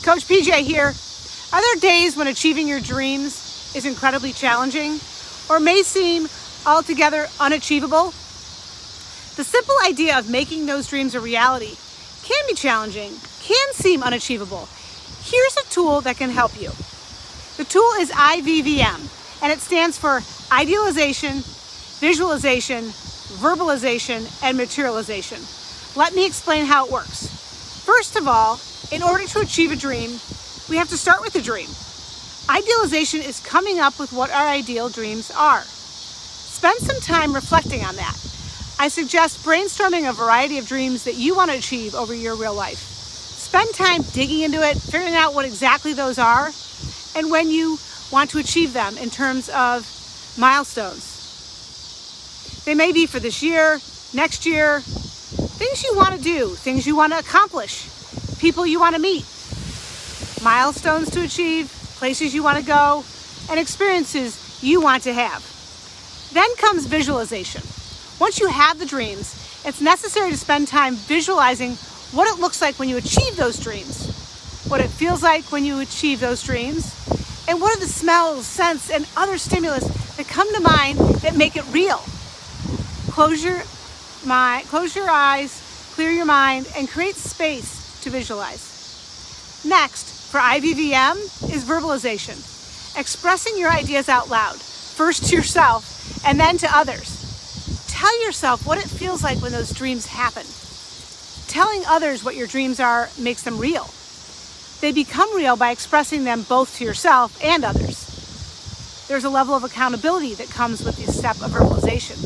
Coach PJ here. Are there days when achieving your dreams is incredibly challenging or may seem altogether unachievable? The simple idea of making those dreams a reality can be challenging, can seem unachievable. Here's a tool that can help you. The tool is IVVM, and it stands for Idealization, Visualization, Verbalization, and Materialization. Let me explain how it works. First of all, in order to achieve a dream, we have to start with a dream. Idealization is coming up with what our ideal dreams are. Spend some time reflecting on that. I suggest brainstorming a variety of dreams that you want to achieve over your real life. Spend time digging into it, figuring out what exactly those are, and when you want to achieve them in terms of milestones. They may be for this year, next year, things you want to do, things you want to accomplish, people you want to meet, milestones to achieve, places you want to go, and experiences you want to have. Then comes visualization. Once you have the dreams, it's necessary to spend time visualizing what it looks like when you achieve those dreams, what it feels like when you achieve those dreams, and what are the smells, scents, and other stimulus that come to mind that make it real. Close your eyes, clear your mind, and create space to visualize. Next, for IVVM, is verbalization. Expressing your ideas out loud, first to yourself and then to others. Tell yourself what it feels like when those dreams happen. Telling others what your dreams are makes them real. They become real by expressing them both to yourself and others. There's a level of accountability that comes with the step of verbalization.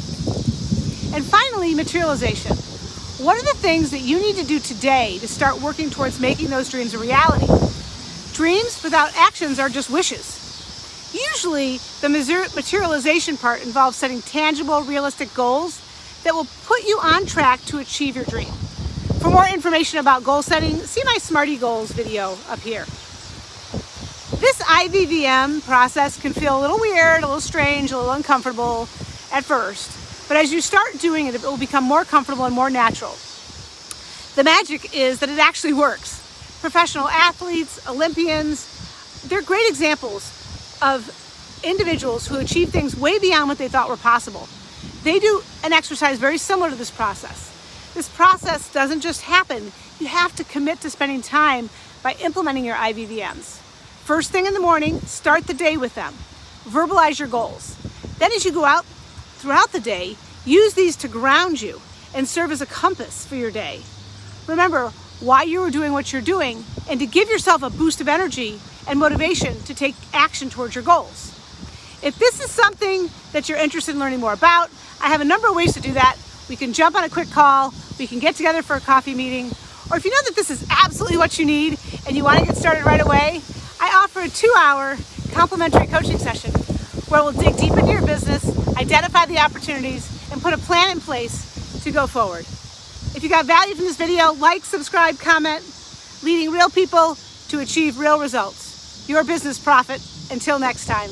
And finally, materialization. What are the things that you need to do today to start working towards making those dreams a reality? Dreams without actions are just wishes. Usually, the materialization part involves setting tangible, realistic goals that will put you on track to achieve your dream. For more information about goal setting, see my Smarty Goals video up here. This IVVM process can feel a little weird, a little strange, a little uncomfortable at first. But as you start doing it, it will become more comfortable and more natural. The magic is that it actually works. Professional athletes, Olympians, they're great examples of individuals who achieve things way beyond what they thought were possible. They do an exercise very similar to this process. This process doesn't just happen. You have to commit to spending time by implementing your IVVMs. First thing in the morning, start the day with them. Verbalize your goals. Then as you go out throughout the day, use these to ground you and serve as a compass for your day. Remember why you are doing what you're doing and to give yourself a boost of energy and motivation to take action towards your goals. If this is something that you're interested in learning more about, I have a number of ways to do that. We can jump on a quick call, we can get together for a coffee meeting, or if you know that this is absolutely what you need and you want to get started right away, I offer a 2-hour complimentary coaching session where we'll dig deep into your business, identify the opportunities, and put a plan in place to go forward. If you got value from this video, like, subscribe, comment. Leading real people to achieve real results. Your business profit. Until next time.